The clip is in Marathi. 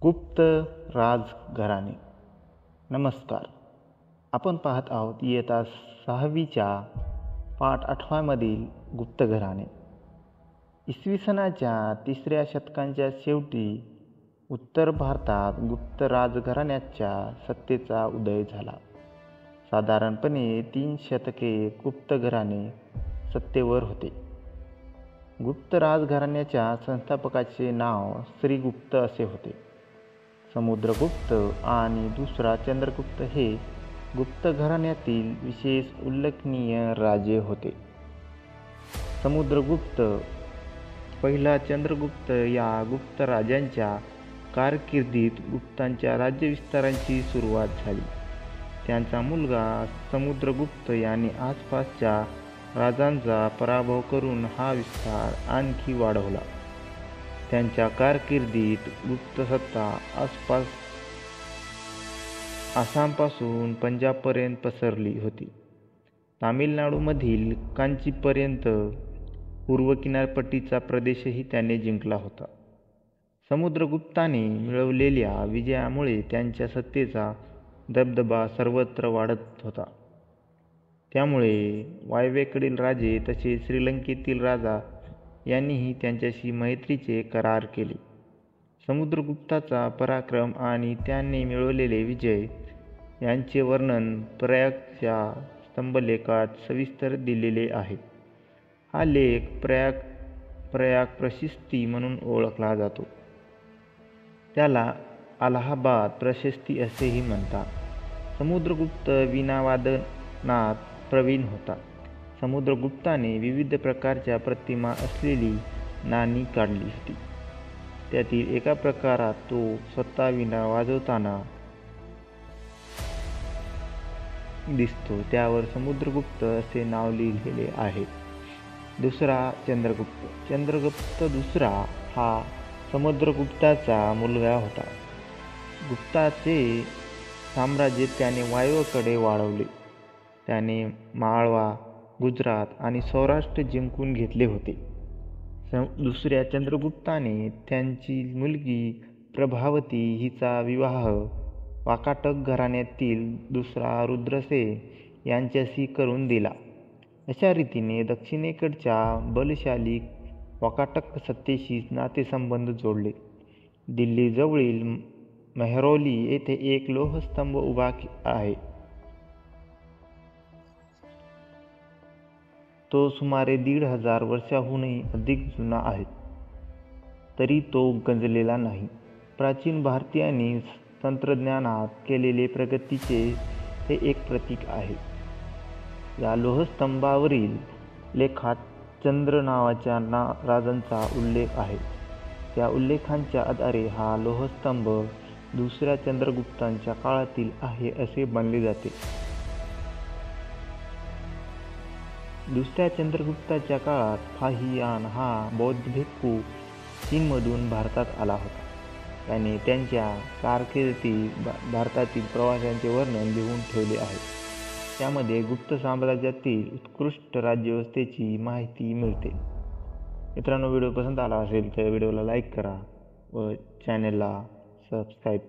गुप्त राजघराणे. नमस्कार. आपण पाहत आहोत इयत्ता 6वीच्या पाठ 8मधील गुप्त घराणे. इसवी सनाच्या 3ऱ्या शतकाच्या शेवटी उत्तर भारतात गुप्त राजघराण्याच्या सत्तेचा उदय झाला. साधारणपणे 3 शतके गुप्त घराणे सत्तेवर होते. गुप्त राजघराण्याच्या संस्थापकाचे नाव श्रीगुप्त असे होते. समुद्रगुप्त आणि दुसरा चंद्रगुप्त हे गुप्त घराण्यातील विशेष उल्लेखनीय राजे होते. समुद्रगुप्त पहिला चंद्रगुप्त या गुप्त राजांच्या कारकिर्दीत गुप्तांच्या राज्यविस्ताराची सुरुवात झाली. त्यांचा मुलगा समुद्रगुप्त याने आसपासच्या राजांचा पराभव करून हा विस्तार आणखी वाढवला. त्यांच्या कारकिर्दीत गुप्त सत्ता आसामपासून पंजाबपर्यंत पसरली होती. तामिळनाडूमधील कांचीपर्यंत पूर्व किनारपट्टीचा प्रदेशही त्याने जिंकला होता. समुद्रगुप्ताने मिळवलेल्या विजयामुळे त्यांच्या सत्तेचा दबदबा सर्वत्र वाढत होता. त्यामुळे वायव्येकडील राजे तसेच श्रीलंकेतील राजा यांनीही त्यांच्याशी मैत्रीचे करार केले. समुद्रगुप्ताचा पराक्रम आणि त्याने मिळवलेले विजय यांचे वर्णन प्रयागच्या स्तंभलेखात सविस्तर दिलेले आहे. हा लेख प्रयाग प्रशस्ती म्हणून ओळखला जातो. त्याला अलाहाबाद प्रशस्ती असेही म्हणतात. समुद्रगुप्त वीणावादनात प्रवीण होता. समुद्रगुप्ताने विविध प्रकारच्या प्रतिमा असलेली नाणी काढली होती. त्यातील एका प्रकारात तो स्वतः वीणा वाजवताना दिसतो. त्यावर समुद्रगुप्त असे नाव लिहिलेले आहे. दुसरा चंद्रगुप्त. चंद्रगुप्त दुसरा हा समुद्रगुप्ताचा मुलगा होता. गुप्ताचे साम्राज्य त्याने वायव्येकडे वाढवले. त्याने माळवा, गुजरात आणि सौराष्ट्र जिंकून घेतले होते. दुसऱ्या चंद्रगुप्ताने त्यांची मुलगी प्रभावती हिचा विवाह वाकाटक घराण्यातील दुसरा रुद्रसेन यांच्याशी करून दिला. अशा रीतीने दक्षिणेकडच्या बलशाली वाकाटक सत्तेशी नातेसंबंध जोडले. दिल्लीजवळील मेहरौली येथे एक लोहस्तंभ उभा आहे. तो सुमारे 1500 वर्षांहूनही अधिक जुना आहे, तरी तो गंजलेला नाही. प्राचीन भारतीयांनी तंत्रज्ञानात केलेले प्रगतीचे हे एक प्रतीक आहे. या लोहस्तंभावरील लेखात चंद्र नावाच्या राजांचा उल्लेख आहे. त्या उल्लेखांच्या आधारे हा लोहस्तंभ दुसऱ्या चंद्रगुप्ताच्या काळातील आहे असे मानले जाते. दुसऱ्या चंद्रगुप्ताच्या काळात फाहियान हा बौद्ध भिक्खू चीनमधून भारतात आला होता. त्याने त्यांच्या कारकिर्दीत भारतातील प्रवासांचे वर्णन लिहून ठेवले आहे. त्यामध्ये गुप्त साम्राज्यातील उत्कृष्ट राज्यव्यवस्थेची माहिती मिळते. मित्रांनो, व्हिडिओ पसंत आला असेल तर व्हिडिओला लाईक करा व चॅनलला सबस्क्राईब करा.